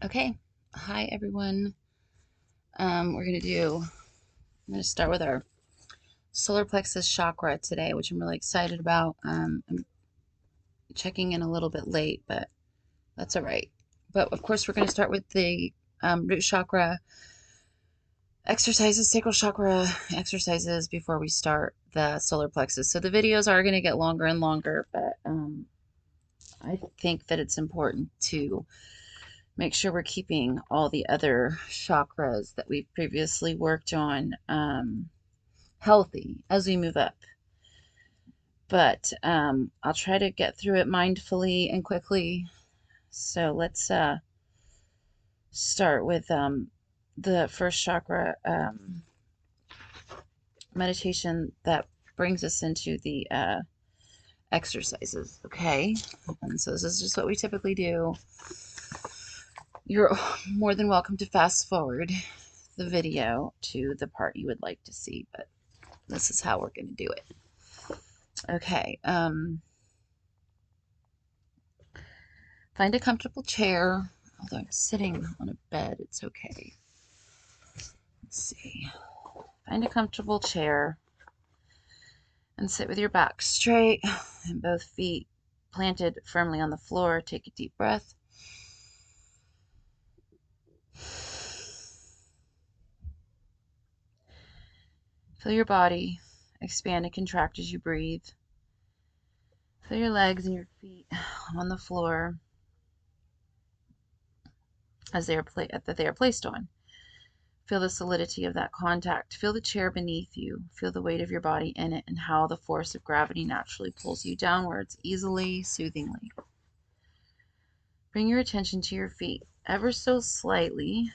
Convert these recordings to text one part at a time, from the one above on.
Okay, hi everyone. I'm going to start with our solar plexus chakra today, which I'm really excited about. I'm checking in a little bit late, but that's all right. But of course, we're going to start with the root chakra exercises, sacral chakra exercises before we start the solar plexus. So the videos are going to get longer and longer, but I think that it's important to make sure we're keeping all the other chakras that we've previously worked on healthy as we move up. But I'll try to get through it mindfully and quickly. So let's start with the first chakra meditation that brings us into the exercises. Okay, and so this is just what we typically do. You're more than welcome to fast forward the video to the part you would like to see, but this is how we're going to do it. Okay, find a comfortable chair. Although I'm sitting on a bed, it's okay. Let's see. Find a comfortable chair and sit with your back straight and both feet planted firmly on the floor. Take a deep breath. Feel your body expand and contract as you breathe. Feel your legs and your feet on the floor as that they are placed on. Feel the solidity of that contact. Feel the chair beneath you. Feel the weight of your body in it and how the force of gravity naturally pulls you downwards, easily, soothingly. Bring your attention to your feet ever so slightly.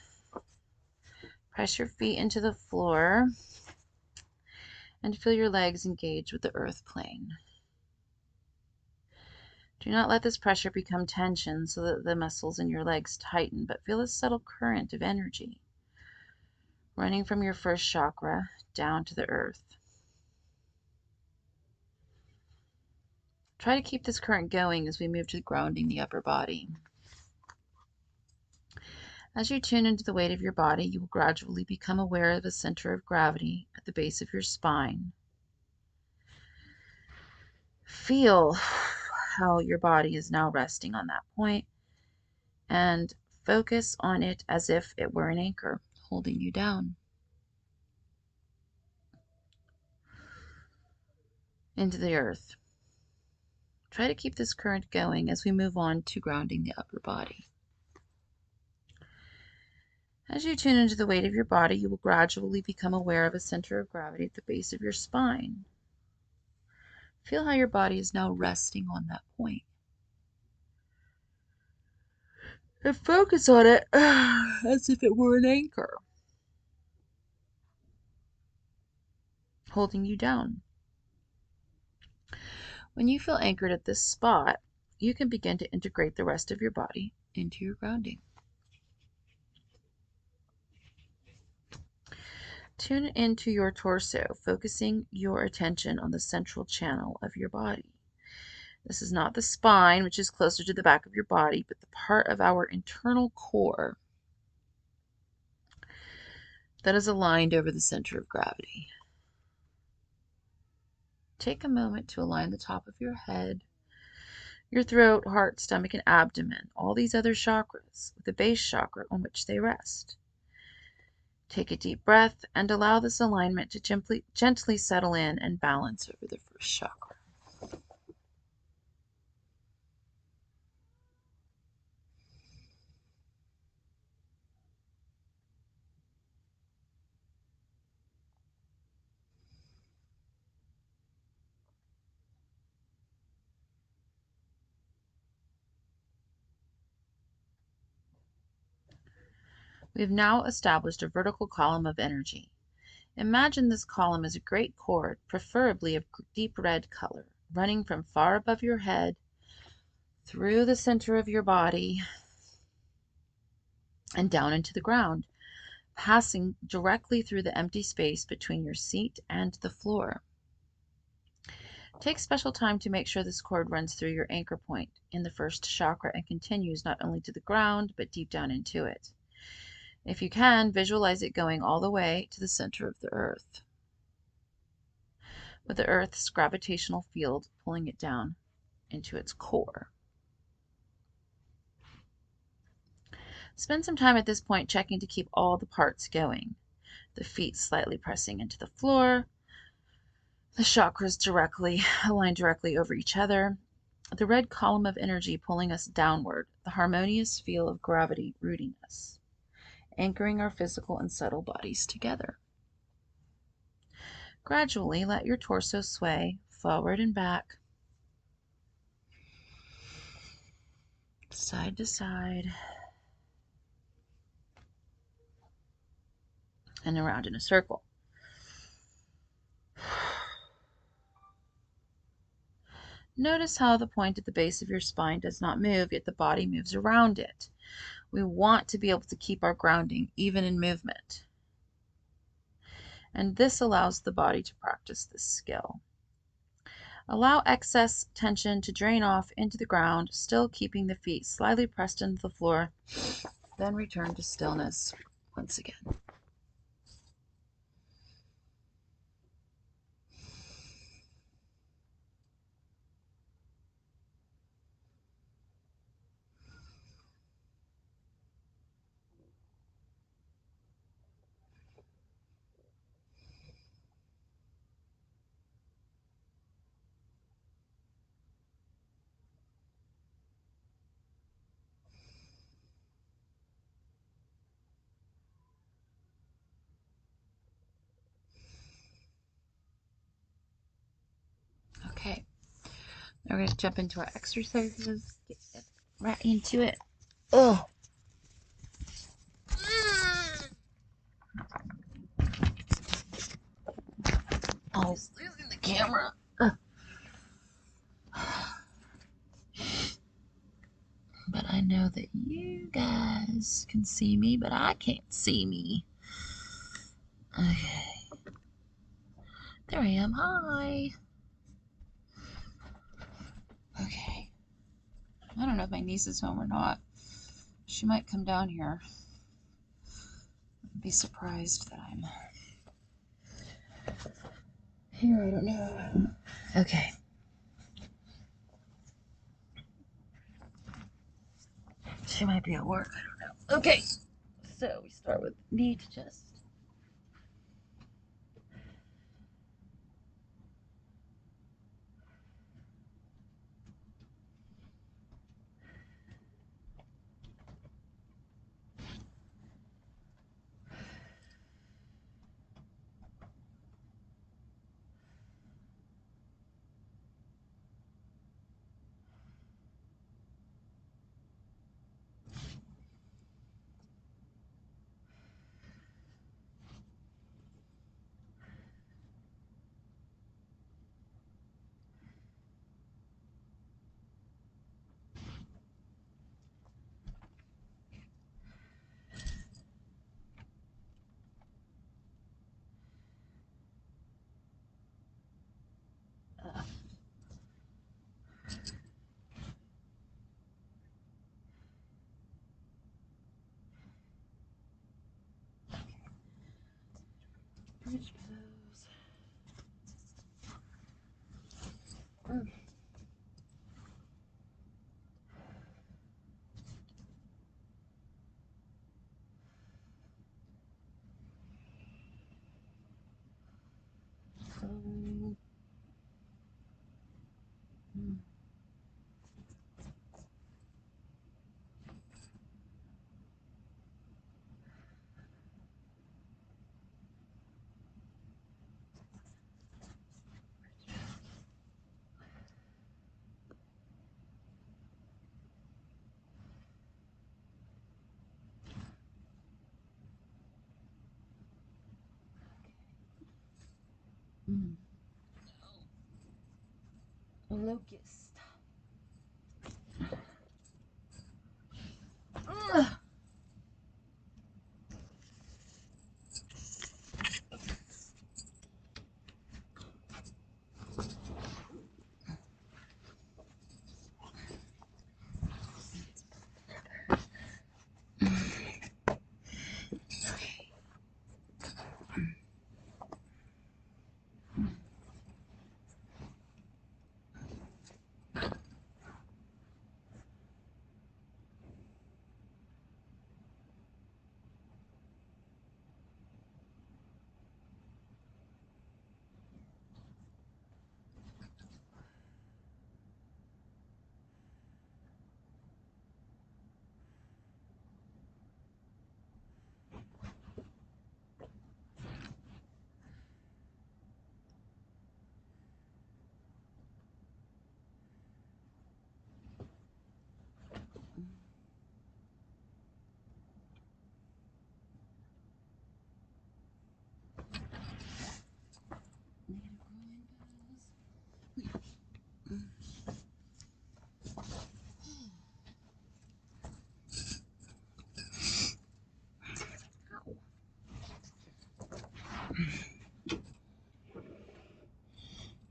Press your feet into the floor and feel your legs engage with the earth plane. Do not let this pressure become tension so that the muscles in your legs tighten, but feel a subtle current of energy running from your first chakra down to the earth. Try to keep this current going as we move to grounding the upper body. As you tune into the weight of your body, you will gradually become aware of a center of gravity at the base of your spine. Feel how your body is now resting on that point and focus on it as if it were an anchor holding you down into the earth. Try to keep this current going as we move on to grounding the upper body. As you tune into the weight of your body, you will gradually become aware of a center of gravity at the base of your spine. Feel how your body is now resting on that point. And focus on it as if it were an anchor holding you down. When you feel anchored at this spot, you can begin to integrate the rest of your body into your grounding. Tune into your torso, focusing your attention on the central channel of your body. This is not the spine, which is closer to the back of your body, but the part of our internal core that is aligned over the center of gravity. Take a moment to align the top of your head, your throat, heart, stomach, and abdomen, all these other chakras, with the base chakra on which they rest. Take a deep breath and allow this alignment to gently settle in and balance over the first chakra. We have now established a vertical column of energy. Imagine this column as a great cord, preferably of deep red color, running from far above your head, through the center of your body, and down into the ground, passing directly through the empty space between your seat and the floor. Take special time to make sure this cord runs through your anchor point in the first chakra and continues not only to the ground, but deep down into it. If you can, visualize it going all the way to the center of the earth, with the earth's gravitational field pulling it down into its core. Spend some time at this point checking to keep all the parts going. The feet slightly pressing into the floor, the chakras aligned directly over each other, the red column of energy pulling us downward, the harmonious feel of gravity rooting us, anchoring our physical and subtle bodies together. Gradually, let your torso sway forward and back, side to side, and around in a circle. Notice how the point at the base of your spine does not move, yet the body moves around it. We want to be able to keep our grounding even in movement. And this allows the body to practice this skill. Allow excess tension to drain off into the ground, still keeping the feet slightly pressed into the floor. Then return to stillness once again. Okay, now we're going to jump into our exercises. Get right into it. Oh. I was losing the camera. But I know that you guys can see me, but I can't see me. Okay. There I am. Hi. Okay. I don't know if my niece is home or not. She might come down here. I'd be surprised that I'm here. I don't know. Okay. She might be at work. I don't know. Okay. So we start with knee to chest. Bridge pose. Locust.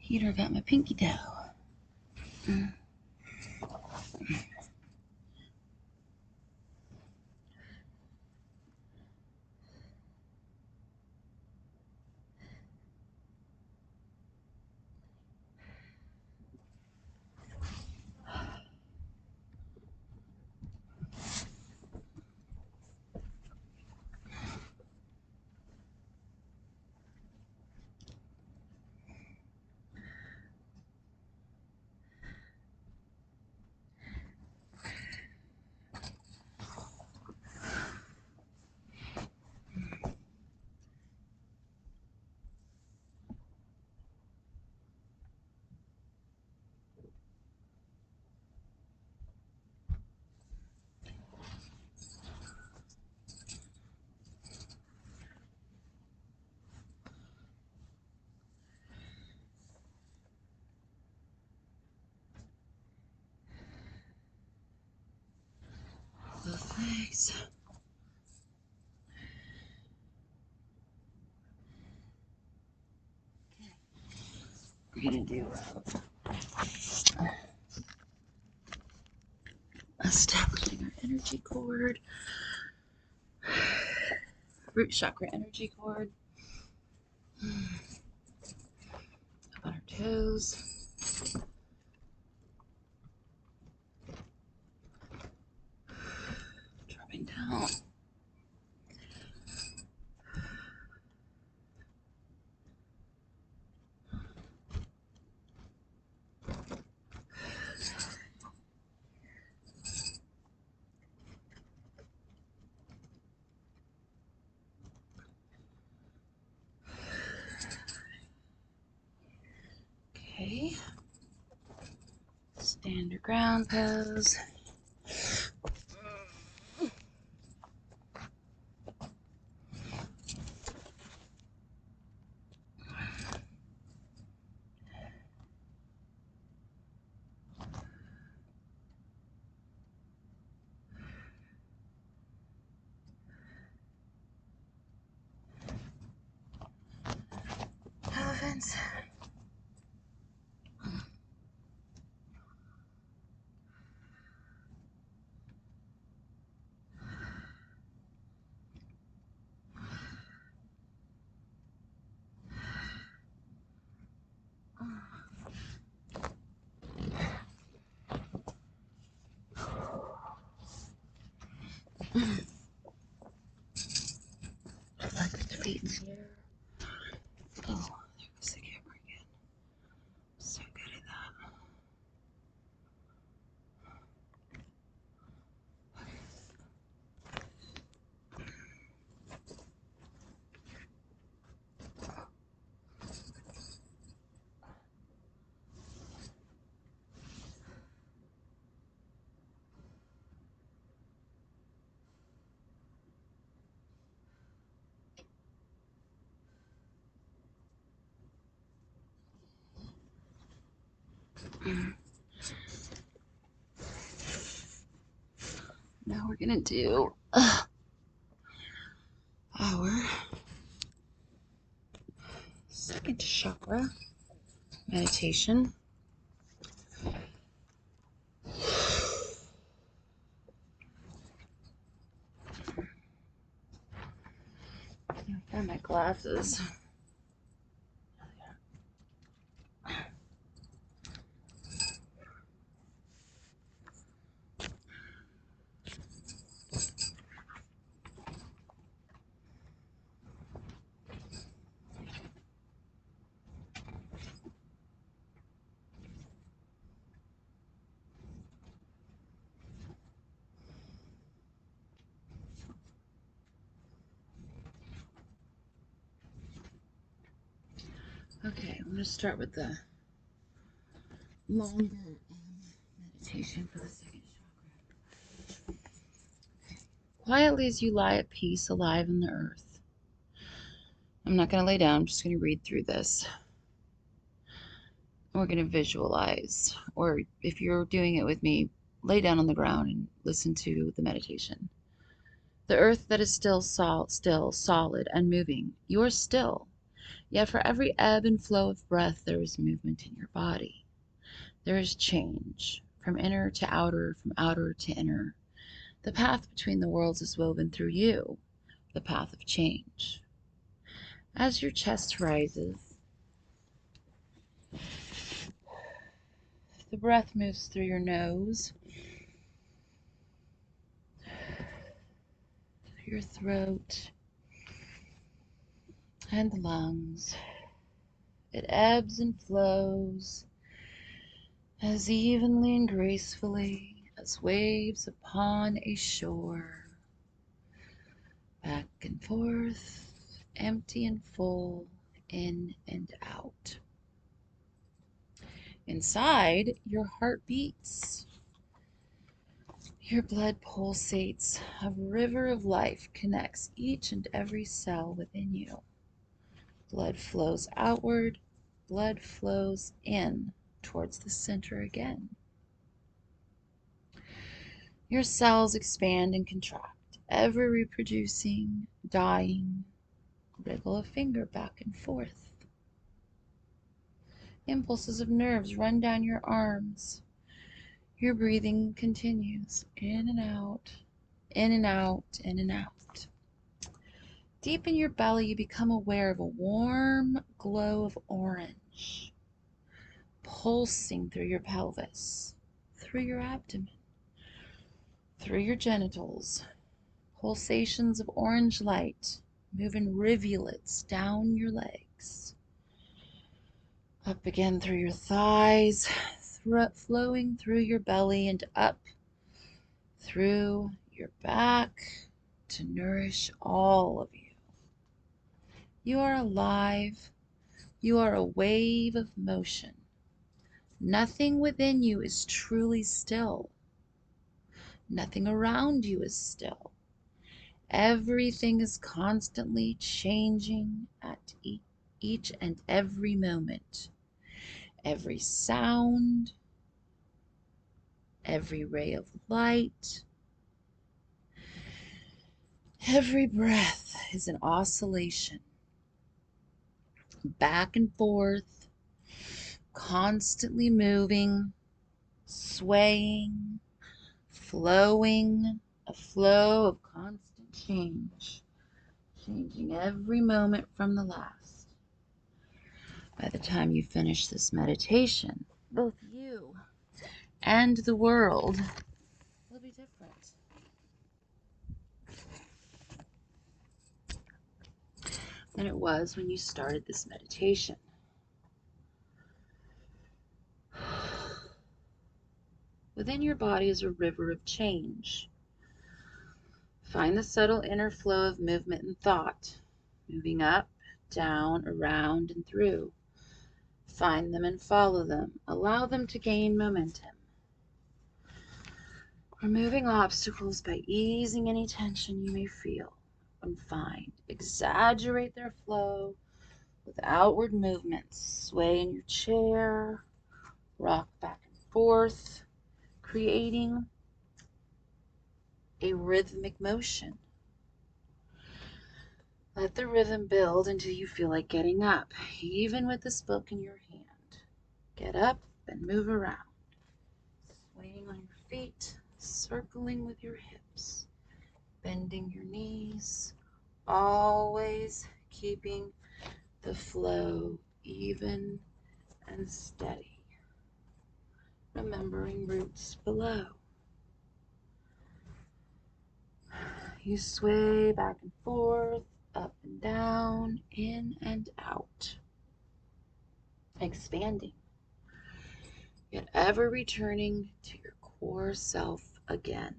Heater got my pinky toe. Thanks. We're gonna do establishing our energy cord, root chakra energy cord, up on our toes. Dropping down. Okay. Stand your ground pose. Elephants. Like the feet in the air. Oh, there goes the camera again. So good at that. Now we're gonna do our second chakra meditation. I found my glasses. Okay, I'm going to start with the longer meditation for the second chakra. Quietly as you lie at peace, alive in the earth. I'm not going to lay down, I'm just going to read through this. We're going to visualize, or if you're doing it with me, lay down on the ground and listen to the meditation. The earth that is still solid and moving, you're still. Yet for every ebb and flow of breath, there is movement in your body. There is change, from inner to outer, from outer to inner. The path between the worlds is woven through you, the path of change. As your chest rises, the breath moves through your nose, your throat, and lungs. It ebbs and flows as evenly and gracefully as waves upon a shore. Back and forth, empty and full, in and out. Inside, your heart beats. Your blood pulsates. A river of life connects each and every cell within you. Blood flows outward. Blood flows in towards the center again. Your cells expand and contract, ever reproducing, dying. Wriggle a finger back and forth. Impulses of nerves run down your arms. Your breathing continues in and out, in and out, in and out. Deep in your belly, you become aware of a warm glow of orange pulsing through your pelvis, through your abdomen, through your genitals. Pulsations of orange light move in rivulets down your legs, up again through your thighs, flowing through your belly and up through your back to nourish all of you. You are alive. You are a wave of motion. Nothing within you is truly still. Nothing around you is still. Everything is constantly changing at each and every moment. Every sound, every ray of light, every breath is an oscillation, back and forth, constantly moving, swaying, flowing, a flow of constant change, changing every moment from the last. By the time you finish this meditation, both you and the world will be different than it was when you started this meditation. Within your body is a river of change. Find the subtle inner flow of movement and thought, moving up, down, around, and through. Find them and follow them. Allow them to gain momentum. Removing obstacles by easing any tension you may feel and find. Exaggerate their flow with outward movements. Sway in your chair, rock back and forth, creating a rhythmic motion. Let the rhythm build until you feel like getting up, even with this book in your hand. Get up and move around, swaying on your feet, circling with your hips, bending your knees, always keeping the flow even and steady, remembering roots below. You sway back and forth, up and down, in and out, expanding, yet ever returning to your core self again.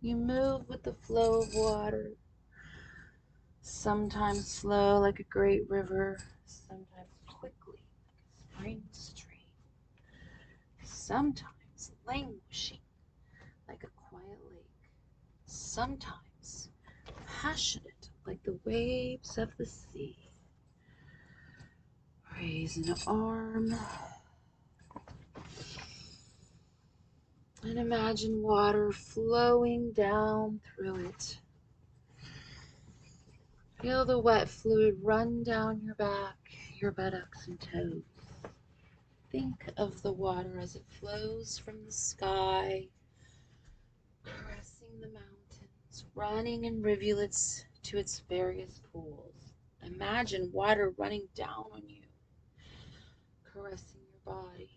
You move with the flow of water, sometimes slow like a great river, sometimes quickly like a spring stream, sometimes languishing like a quiet lake, sometimes passionate like the waves of the sea. Raise an arm and imagine water flowing down through it. Feel the wet fluid run down your back, your buttocks and toes. Think of the water as it flows from the sky, caressing the mountains, running in rivulets to its various pools. Imagine water running down on you, caressing your body,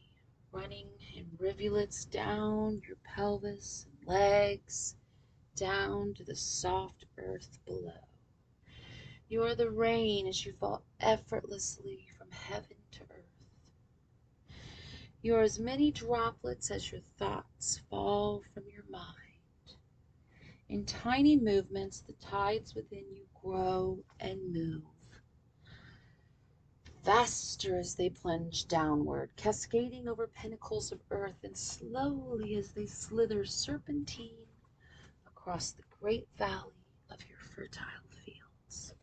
running in rivulets down your pelvis and legs, down to the soft earth below. You are the rain as you fall effortlessly from heaven to earth. You are as many droplets as your thoughts fall from your mind. In tiny movements, the tides within you grow and move. Faster as they plunge downward, cascading over pinnacles of earth, and slowly as they slither serpentine across the great valley of your fertile fields.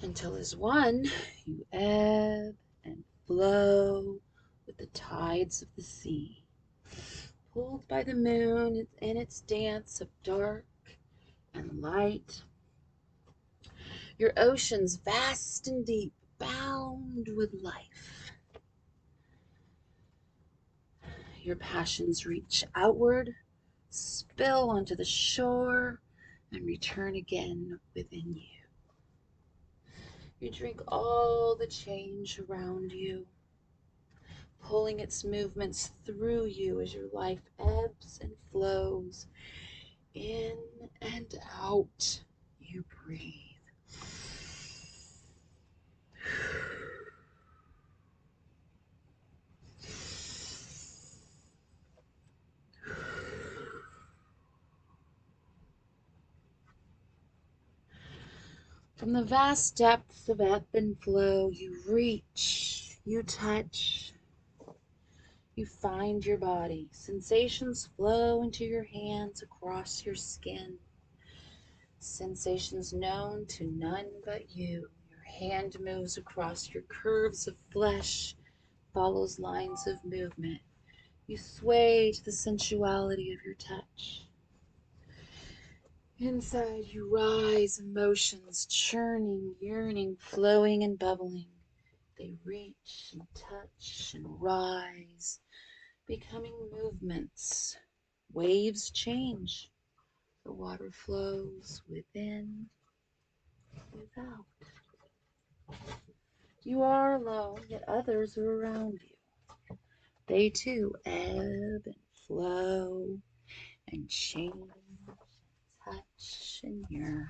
Until as one, you ebb and flow with the tides of the sea, pulled by the moon in its dance of dark and light. Your oceans vast and deep, bound with life. Your passions reach outward, spill onto the shore, and return again within you. You drink all the change around you, pulling its movements through you as your life ebbs and flows. In and out, you breathe. From the vast depths of ebb and flow, you reach, you touch, you find your body. Sensations flow into your hands across your skin. Sensations known to none but you. Your hand moves across your curves of flesh, follows lines of movement. You sway to the sensuality of your touch. Inside you rise, emotions churning, yearning, flowing and bubbling. They reach and touch and rise, becoming movements. Waves change. The water flows within, without. You are alone, yet others are around you. They too ebb and flow and change, touch and yearn.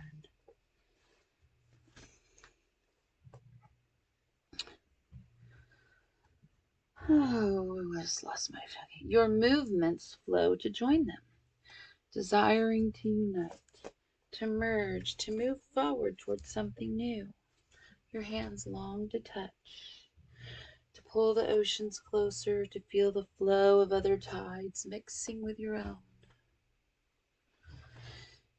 Oh, I just lost my footing. Your movements flow to join them, desiring to unite, to merge, to move forward towards something new. Your hands long to touch, to pull the oceans closer, to feel the flow of other tides mixing with your own.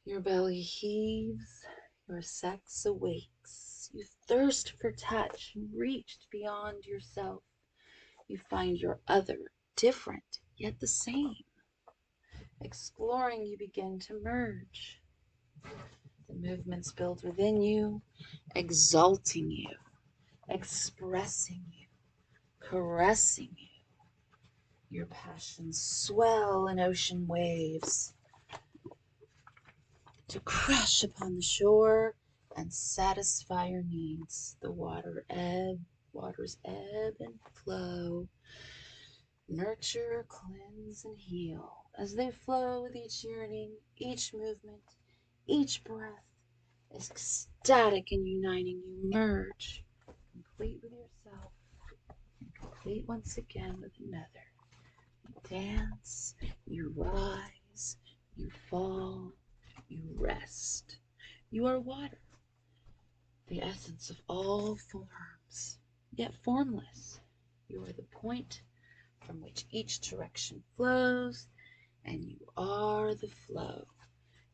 Your belly heaves, your sex awakes. You thirst for touch, reached beyond yourself. You find your other, different, yet the same. Exploring, you begin to merge. The movements build within you, exalting you, expressing you, caressing you. Your passions swell in ocean waves to crash upon the shore and satisfy your needs. The waters ebb and flow, nurture, cleanse, and heal as they flow with each yearning, each movement, each breath. Ecstatic and uniting, you merge, complete with yourself, and complete once again with another. You dance, you rise, you fall, you rest. You are water, the essence of all forms, yet formless. You are the point from which each direction flows, and you are the flow.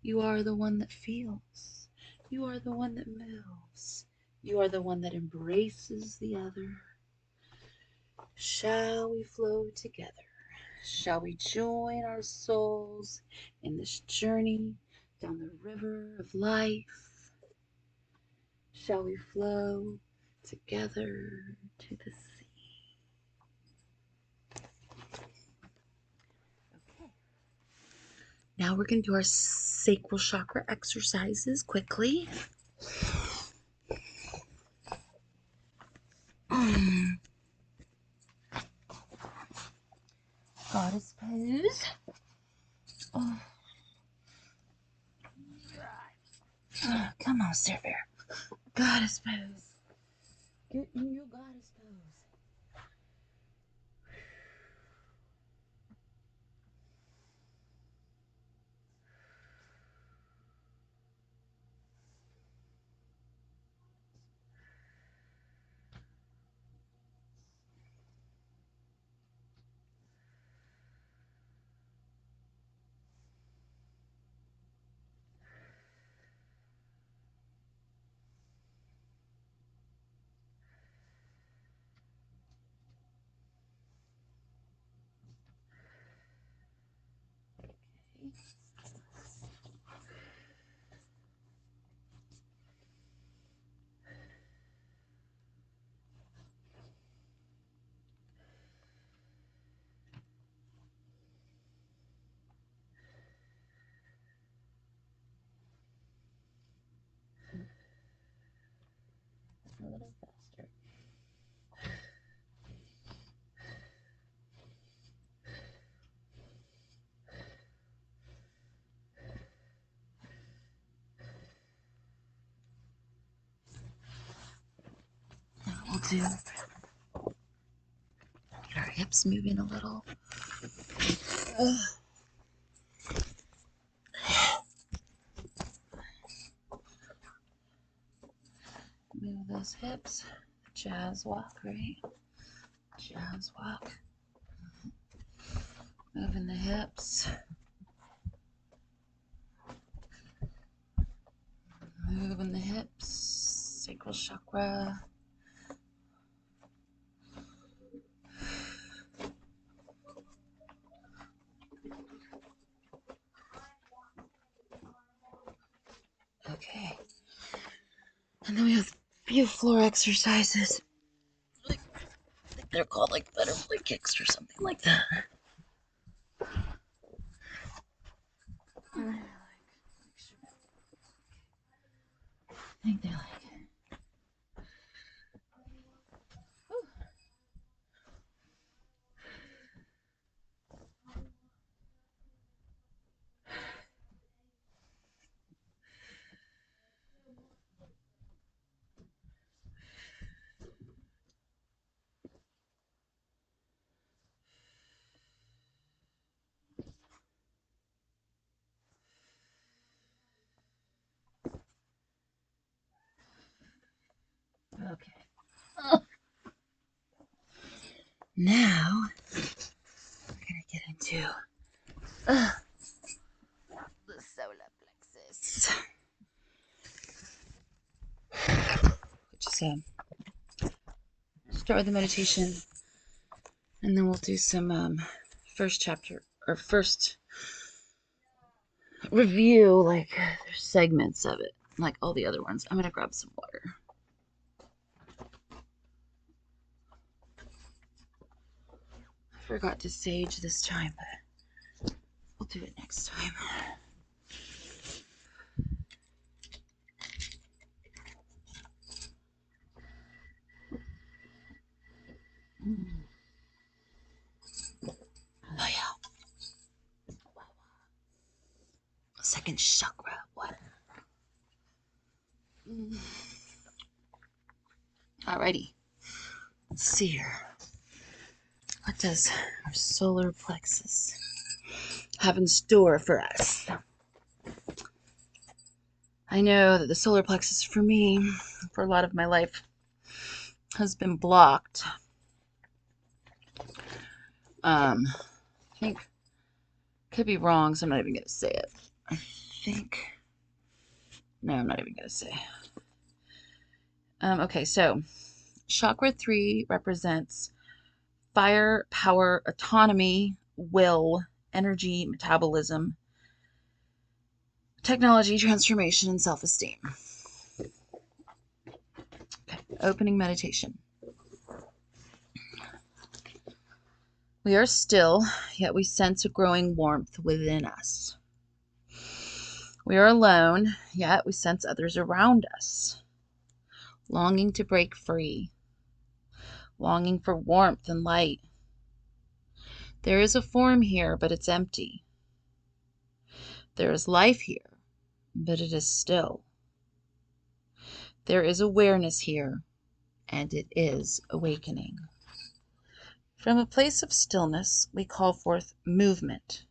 You are the one that feels. You are the one that moves. You are the one that embraces the other. Shall we flow together? Shall we join our souls in this journey down the river of life? Shall we flow together to the sea? Okay. Now we're going to do our sacral chakra exercises quickly. Goddess pose. Oh. Come on, Sir Bear. Goddess pose. Get in your goddess pose. A little faster. Now we'll do get our hips moving a little. Move those hips. Jazz walk, right? Jazz walk. Moving the hips. Moving the hips. Sacral chakra. Okay. And then we have a few floor exercises. I think they're called like butterfly kicks or something like that. I think they're like. Okay. Now we're gonna get into the solar plexus, which is start with the meditation, and then we'll do some first chapter or first review, like there's segments of it, like all the other ones. I'm gonna grab some water. I forgot to sage this time, but we'll do it next time. Oh yeah. Second chakra. What? Alrighty. Let's see here. What does our solar plexus have in store for us? I know that the solar plexus for me, for a lot of my life, has been blocked. I think, could be wrong, so I'm not even going to say it. I think, no, I'm not even going to say. Okay, so chakra 3 represents fire, power, autonomy, will, energy, metabolism, technology, transformation, and self-esteem. Opening meditation. We are still, yet we sense a growing warmth within us. We are alone, yet we sense others around us, longing to break free, longing for warmth and light. There is a form here, but it's empty. There is life here, but it is still. There is awareness here, and it is awakening. From a place of stillness, we call forth movement,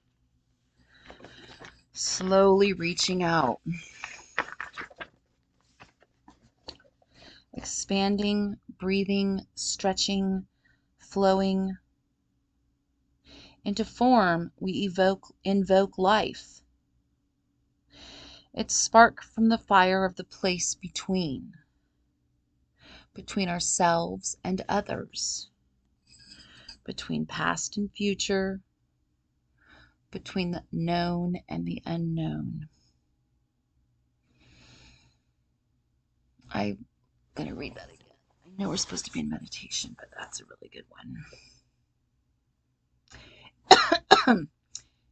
slowly reaching out, expanding, breathing, stretching, flowing. Into form, we invoke life. It's spark from the fire of the place between ourselves and others, between past and future, between the known and the unknown. I'm going to read that again. I know we're supposed to be in meditation, but that's a really good one.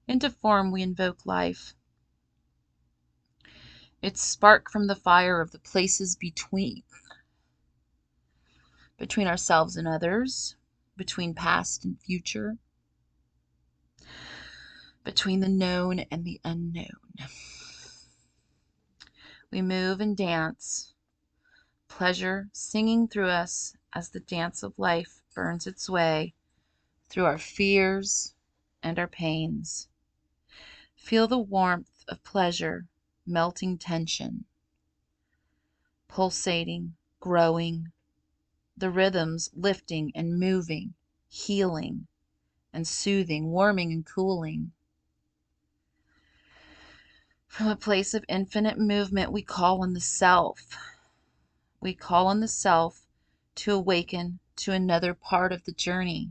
Into form, we invoke life. It's spark from the fire of the places between ourselves and others, between past and future, between the known and the unknown. We move and dance, pleasure singing through us as the dance of life burns its way through our fears and our pains. Feel the warmth of pleasure melting tension, pulsating, growing, the rhythms lifting and moving, healing and soothing, warming and cooling. From a place of infinite movement, we call on the self. We call on the self to awaken to another part of the journey.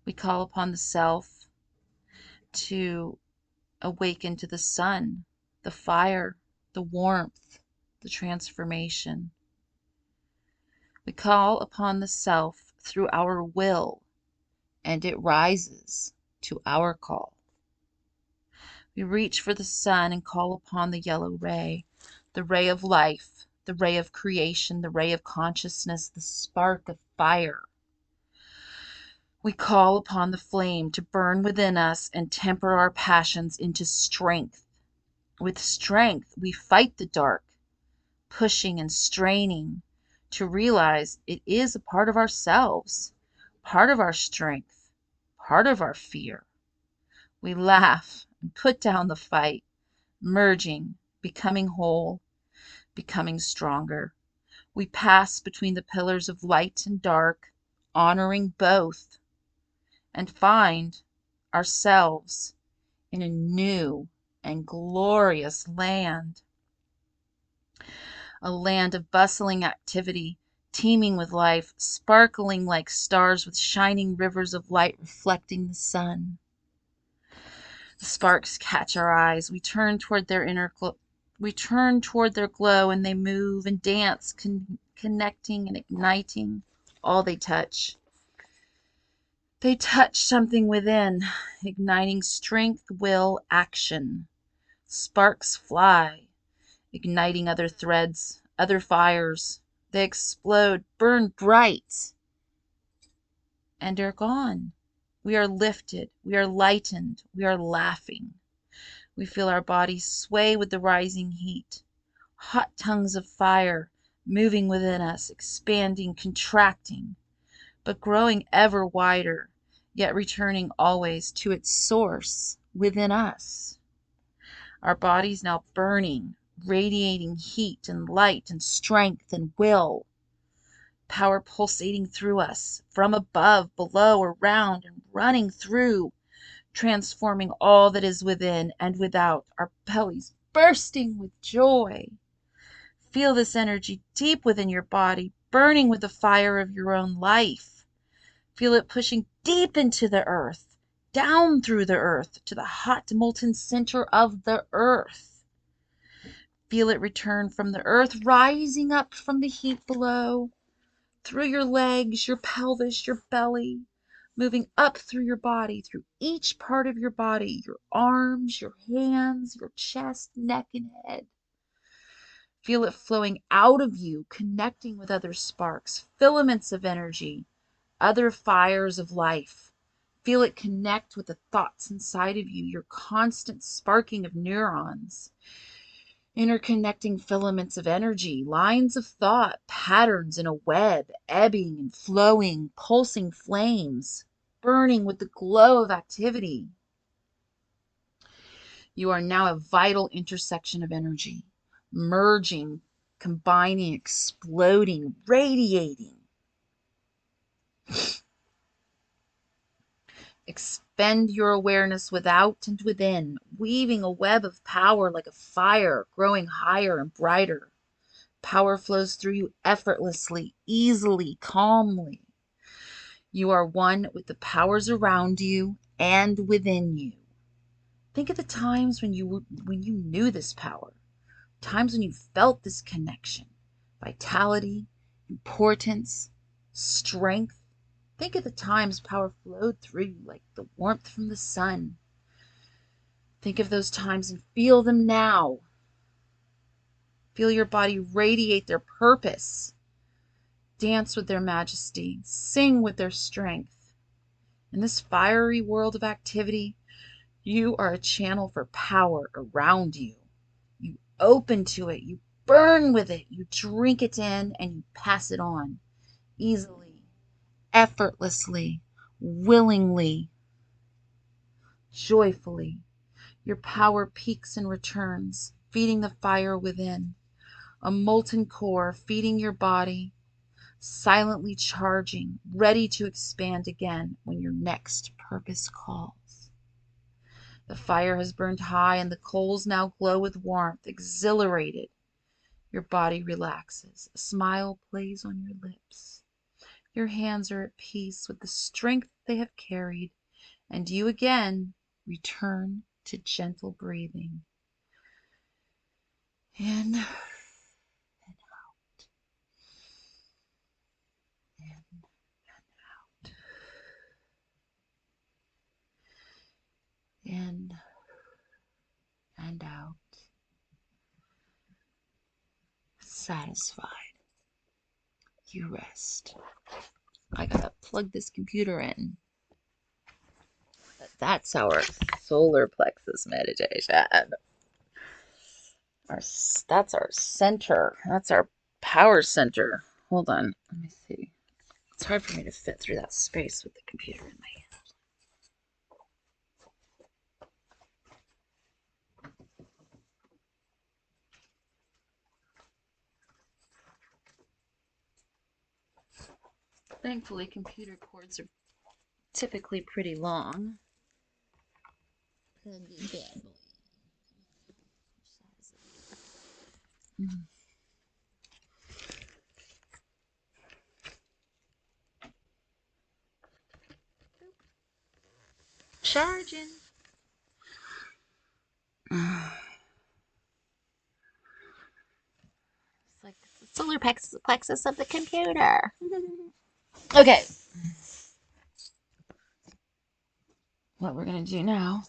We call upon the self to awaken to the sun, the fire, the warmth, the transformation. We call upon the self through our will, and it rises to our call. We reach for the sun and call upon the yellow ray, the ray of life, the ray of creation, the ray of consciousness, the spark of fire. We call upon the flame to burn within us and temper our passions into strength. With strength, we fight the dark, pushing and straining to realize it is a part of ourselves, part of our strength, part of our fear. We laugh and put down the fight, merging, becoming whole, becoming stronger. We pass between the pillars of light and dark, honoring both, and find ourselves in a new and glorious land. A land of bustling activity, teeming with life, sparkling like stars with shining rivers of light reflecting the sun. The sparks catch our eyes. We turn toward their glow, and they move and dance, connecting and igniting all they touch. They touch something within, igniting strength, will, action. Sparks fly, igniting other threads, other fires. They explode, burn bright, and are gone. We are lifted, we are lightened, we are laughing. We feel our bodies sway with the rising heat. Hot tongues of fire moving within us, expanding, contracting, but growing ever wider, yet returning always to its source within us. Our bodies now burning, radiating heat and light and strength and will. Power pulsating through us, from above, below, around, and running through, transforming all that is within and without, our bellies bursting with joy. Feel this energy deep within your body, burning with the fire of your own life. Feel it pushing deep into the earth, down through the earth, to the hot molten center of the earth. Feel it return from the earth, rising up from the heat below, through your legs, your pelvis, your belly, moving up through your body, through each part of your body, your arms, your hands, your chest, neck, and head. Feel it flowing out of you, connecting with other sparks, filaments of energy, other fires of life. Feel it connect with the thoughts inside of you, your constant sparking of neurons, interconnecting filaments of energy, lines of thought, patterns in a web, ebbing and flowing, pulsing flames, burning with the glow of activity. You are now a vital intersection of energy, merging, combining, exploding, radiating. Expend your awareness without and within, weaving a web of power like a fire, growing higher and brighter. Power flows through you effortlessly, easily, calmly. You are one with the powers around you and within you. Think of the times when you knew this power, times when you felt this connection, vitality, importance, strength. Think of the times power flowed through you like the warmth from the sun. Think of those times and feel them now. Feel your body radiate their purpose. Dance with their majesty. Sing with their strength. In this fiery world of activity, you are a channel for power around you. You open to it. You burn with it. You drink it in and you pass it on easily, effortlessly, willingly, joyfully. Your power peaks and returns, feeding the fire within. A molten core feeding your body, silently charging, ready to expand again when your next purpose calls. The fire has burned high and the coals now glow with warmth, exhilarated. Your body relaxes. A smile plays on your lips. Your hands are at peace with the strength they have carried, and you again return to gentle breathing. In and out. In and out. In and out. Satisfied. You rest. I gotta plug this computer in. That's our solar plexus meditation. That's our center. That's our power center. Hold on. Let me see. It's hard for me to fit through that space with the computer in my hand. Thankfully, computer cords are typically pretty long. Charging. It's like the solar plexus of the computer. Okay. What we're going to do now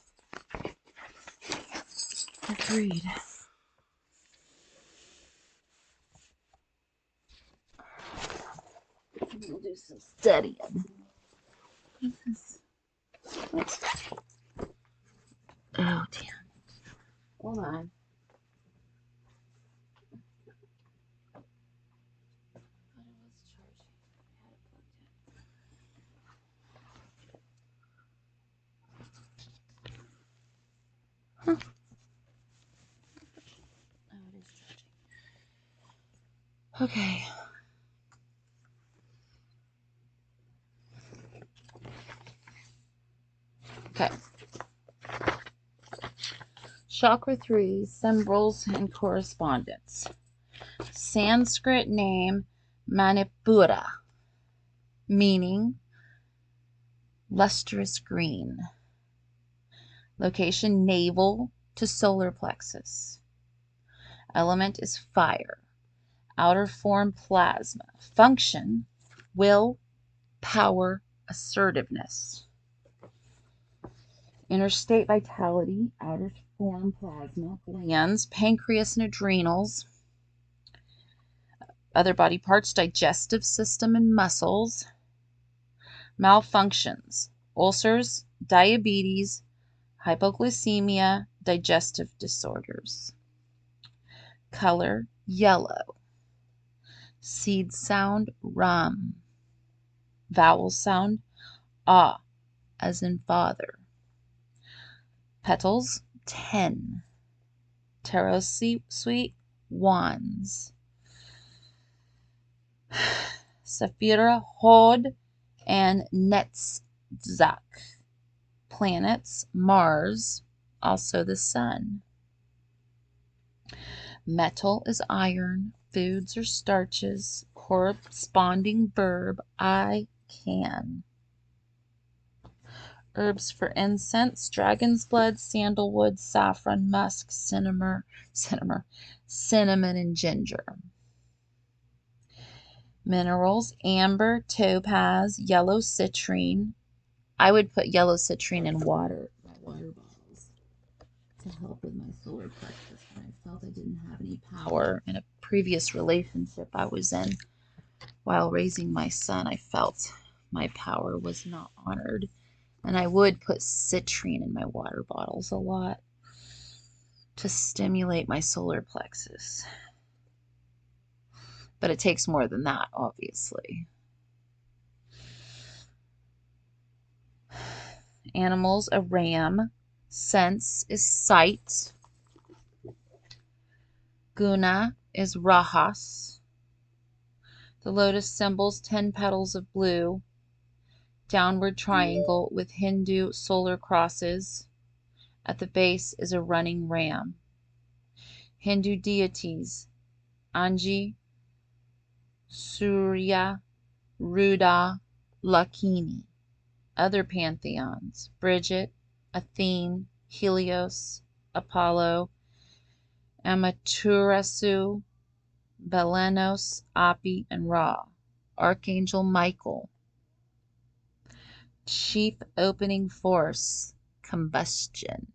is read. We'll do some studying. What? Oh, damn. Hold on. Huh. Oh, it is charging. Okay. Okay. Chakra 3, symbols and correspondence. Sanskrit name Manipura, meaning lustrous green. Location navel to solar plexus. Element is fire. Outer form plasma. Function, will, power, assertiveness. Inner state vitality, outer form plasma, glands, pancreas and adrenals. Other body parts, digestive system and muscles. Malfunctions, ulcers, diabetes, hypoglycemia, digestive disorders. Color, yellow. Seed sound, rum. Vowel sound, ah, as in father. Petals, 10. Tarot suite, wands. Saphira, Hod, and Netzach. Planets, Mars, also the sun. Metal is iron. Foods are starches. Corresponding verb, I can. Herbs for incense, dragon's blood, sandalwood, saffron, musk, cinnamon, and ginger. Minerals, amber, topaz, yellow citrine. I would put yellow citrine in water, my water bottles, to help with my solar plexus when I felt I didn't have any power. In a previous relationship I was in while raising my son, I felt my power was not honored. And I would put citrine in my water bottles a lot to stimulate my solar plexus. But it takes more than that, obviously. Animals, a ram. Sense is sight. Guna is Rahas. The lotus symbols, 10 petals of blue. Downward triangle with Hindu solar crosses. At the base is a running ram. Hindu deities, Anji, Surya, Ruda, Lakini. Other pantheons, Bridget, Athene, Helios, Apollo, Amaterasu, Belenos, Api, and Ra. Archangel Michael. Chief opening force, combustion.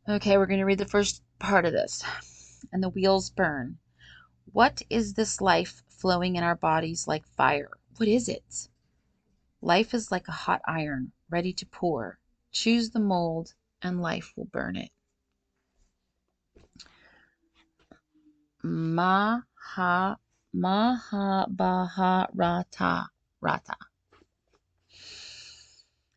Okay, we're going to read the first part of this. And the wheels burn. What is this life flowing in our bodies like fire? What is it? Life is like a hot iron, ready to pour. Choose the mold, and life will burn it. Mahabharata.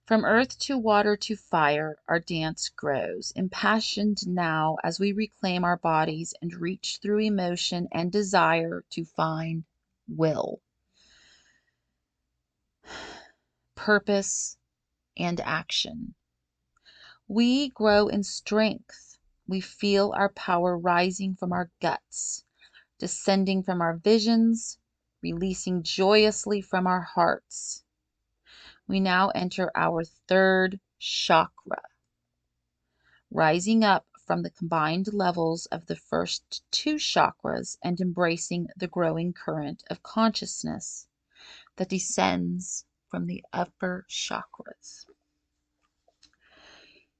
From earth to water to fire, our dance grows, impassioned now as we reclaim our bodies and reach through emotion and desire to find will, purpose, and action. We grow in strength. We feel our power rising from our guts, descending from our visions, releasing joyously from our hearts. We now enter our third chakra, rising up from the combined levels of the first 2 chakras and embracing the growing current of consciousness that descends from the upper chakras.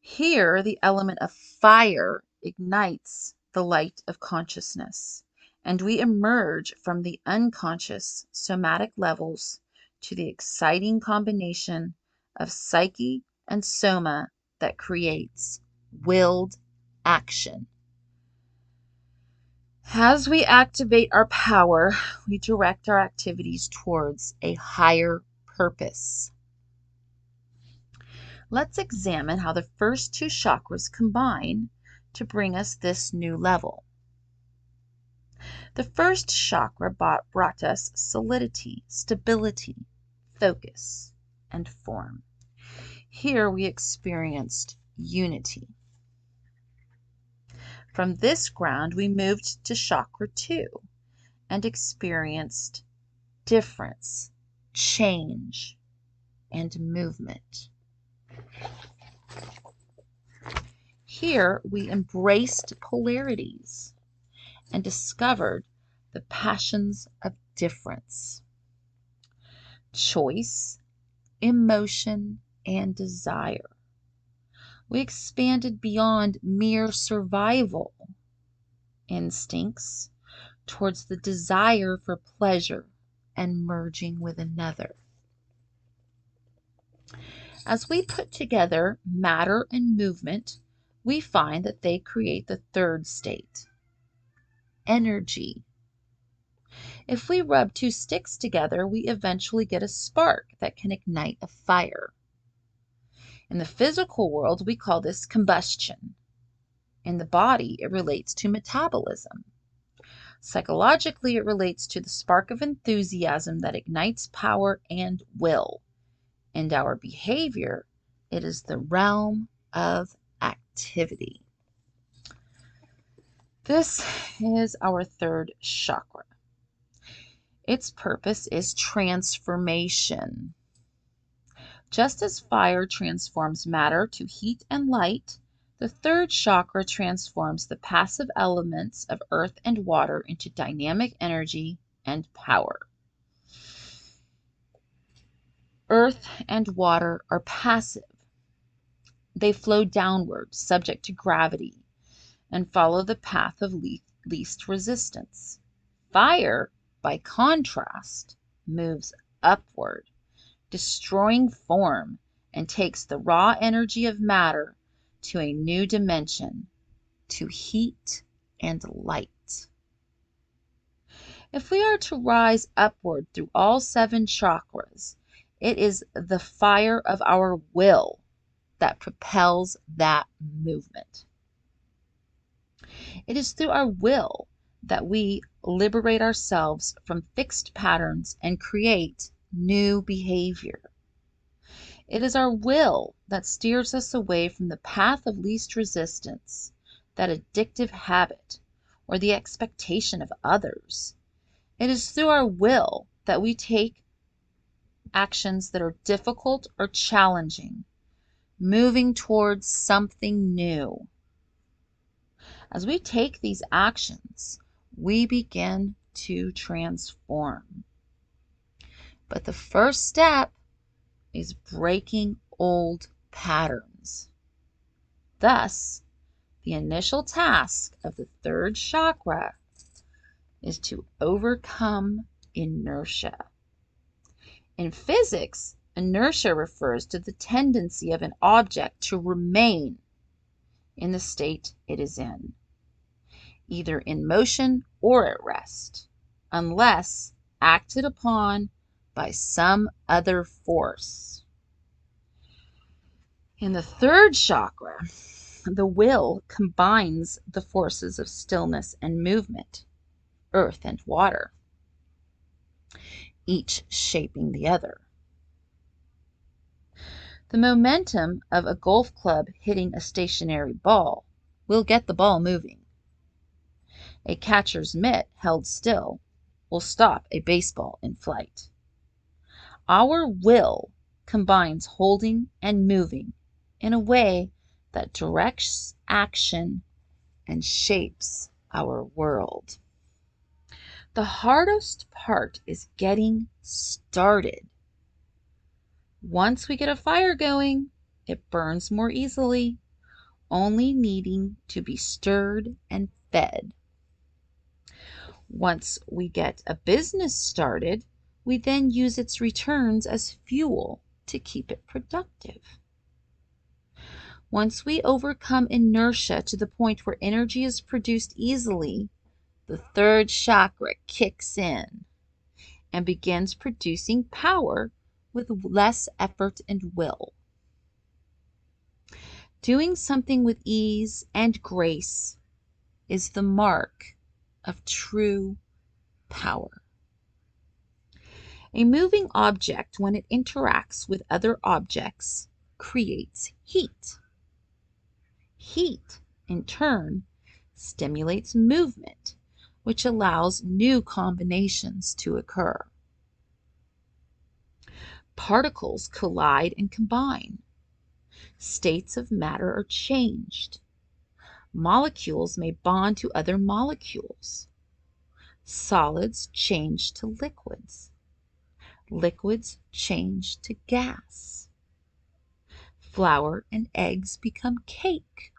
Here, the element of fire ignites the light of consciousness, and we emerge from the unconscious somatic levels to the exciting combination of psyche and soma that creates willed action. As we activate our power, we direct our activities towards a higher purpose. Let's examine how the first 2 chakras combine to bring us this new level. The first chakra brought us solidity, stability, focus, and form. Here we experienced unity. From this ground, we moved to chakra 2 and experienced difference, change, and movement. Here we embraced polarities and discovered the passions of difference, choice, emotion, and desire. We expanded beyond mere survival instincts towards the desire for pleasure and merging with another. As we put together matter and movement, we find that they create the third state, energy. If we rub two sticks together, we eventually get a spark that can ignite a fire. In the physical world, we call this combustion. In the body, it relates to metabolism. Psychologically, it relates to the spark of enthusiasm that ignites power and will. In our behavior, it is the realm of activity. This is our third chakra. Its purpose is transformation. Just as fire transforms matter to heat and light, the third chakra transforms the passive elements of earth and water into dynamic energy and power. Earth and water are passive. They flow downward, subject to gravity, and follow the path of least resistance. Fire, by contrast, moves upward, destroying form, and takes the raw energy of matter to a new dimension, to heat and light. If we are to rise upward through all 7 chakras, it is the fire of our will that propels that movement. It is through our will that we liberate ourselves from fixed patterns and create new behavior. It is our will that steers us away from the path of least resistance, that addictive habit, or the expectation of others. It is through our will that we take actions that are difficult or challenging, moving towards something new. As we take these actions, we begin to transform. But the first step is breaking old patterns. Thus, the initial task of the third chakra is to overcome inertia. In physics, inertia refers to the tendency of an object to remain in the state it is in, either in motion or at rest, unless acted upon by some other force. In the third chakra, the will combines the forces of stillness and movement, earth and water, each shaping the other. The momentum of a golf club hitting a stationary ball will get the ball moving. A catcher's mitt held still will stop a baseball in flight. Our will combines holding and moving in a way that directs action and shapes our world. The hardest part is getting started. Once we get a fire going, it burns more easily, only needing to be stirred and fed. Once we get a business started, we then use its returns as fuel to keep it productive. Once we overcome inertia to the point where energy is produced easily, the third chakra kicks in and begins producing power with less effort and will. Doing something with ease and grace is the mark of true power. A moving object, when it interacts with other objects, creates heat. Heat, in turn, stimulates movement, which allows new combinations to occur. Particles collide and combine. States of matter are changed. Molecules may bond to other molecules. Solids change to liquids. Liquids change to gas. Flour and eggs become cake.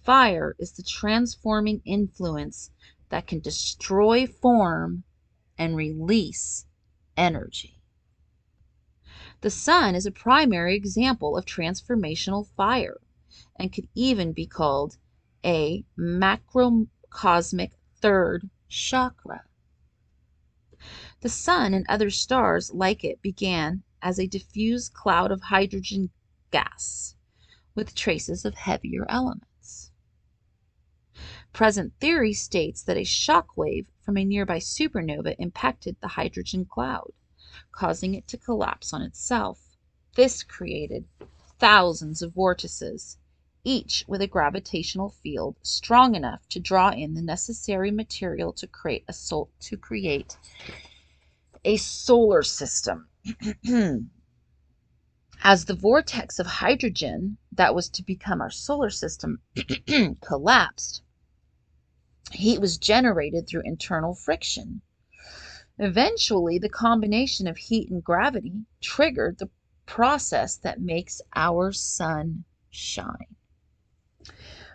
Fire is the transforming influence that can destroy form and release energy. The sun is a primary example of transformational fire and could even be called a macrocosmic third chakra. The sun and other stars like it began as a diffuse cloud of hydrogen gas with traces of heavier elements. Present theory states that a shock wave from a nearby supernova impacted the hydrogen cloud, causing it to collapse on itself. This created thousands of vortices, each with a gravitational field strong enough to draw in the necessary material to create a solar system. As the vortex of hydrogen that was to become our solar system collapsed, heat was generated through internal friction. Eventually, the combination of heat and gravity triggered the process that makes our sun shine.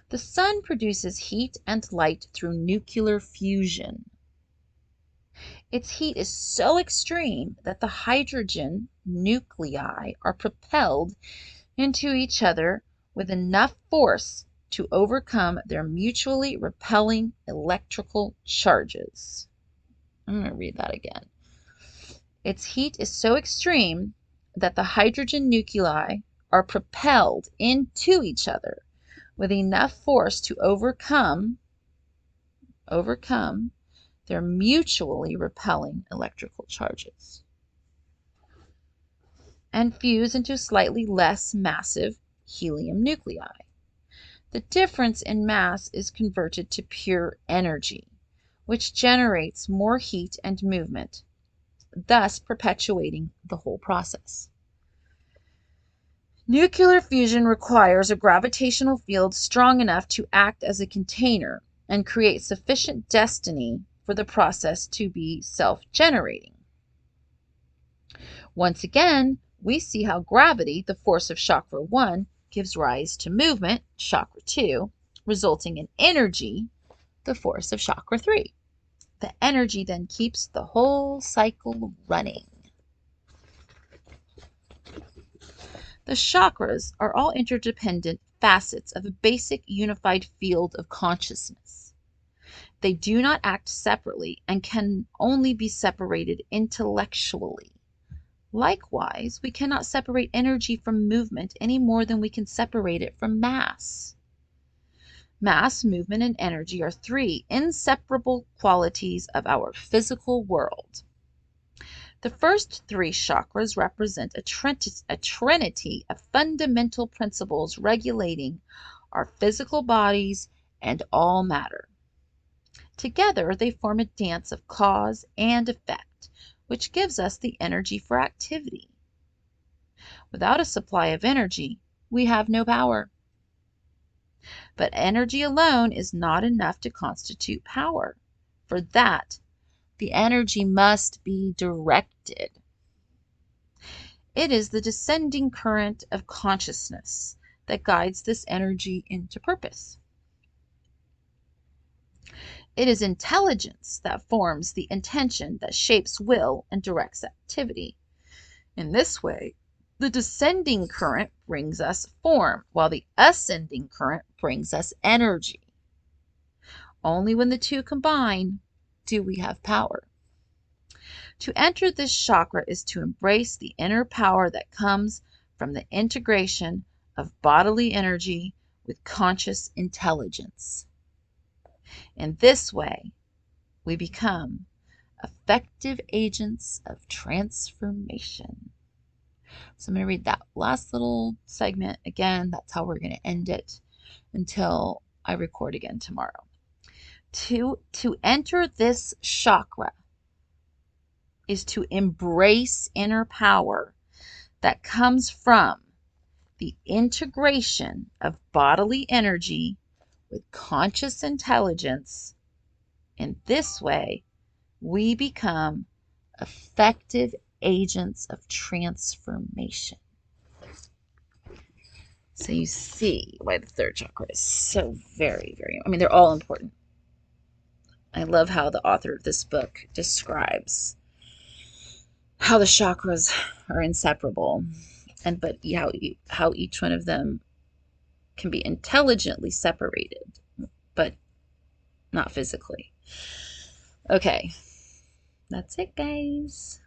The sun produces heat and light through nuclear fusion. Its heat is so extreme that the hydrogen nuclei are propelled into each other with enough force to overcome their mutually repelling electrical charges. I'm going to read that again. Its heat is so extreme that the hydrogen nuclei are propelled into each other with enough force to overcome their mutually repelling electrical charges and fuse into slightly less massive helium nuclei. The difference in mass is converted to pure energy, which generates more heat and movement, thus perpetuating the whole process. Nuclear fusion requires a gravitational field strong enough to act as a container and create sufficient density for the process to be self-generating. Once again, we see how gravity, the force of chakra 1, gives rise to movement, chakra 2, resulting in energy, the force of chakra 3. The energy then keeps the whole cycle running. The chakras are all interdependent facets of a basic unified field of consciousness. They do not act separately and can only be separated intellectually. Likewise, we cannot separate energy from movement any more than we can separate it from mass. Mass, movement, and energy are three inseparable qualities of our physical world. The first three chakras represent a trinity of fundamental principles regulating our physical bodies and all matter. Together, they form a dance of cause and effect, which gives us the energy for activity. Without a supply of energy, we have no power. But energy alone is not enough to constitute power. For that, the energy must be directed. It is the descending current of consciousness that guides this energy into purpose. It is intelligence that forms the intention that shapes will and directs activity. In this way, the descending current brings us form, while the ascending current brings us energy. Only when the two combine do we have power. To enter this chakra is to embrace the inner power that comes from the integration of bodily energy with conscious intelligence. In this way, we become effective agents of transformation. So I'm going to read that last little segment again. That's how we're going to end it until I record again tomorrow. To enter this chakra is to embrace inner power that comes from the integration of bodily energy with conscious intelligence. In this way, we become effective agents of transformation. So you see why the third chakra is so very, very, I mean, they're all important. I love how the author of this book describes how the chakras are inseparable, but how each one of them can be intelligently separated, but not physically. Okay, that's it, guys.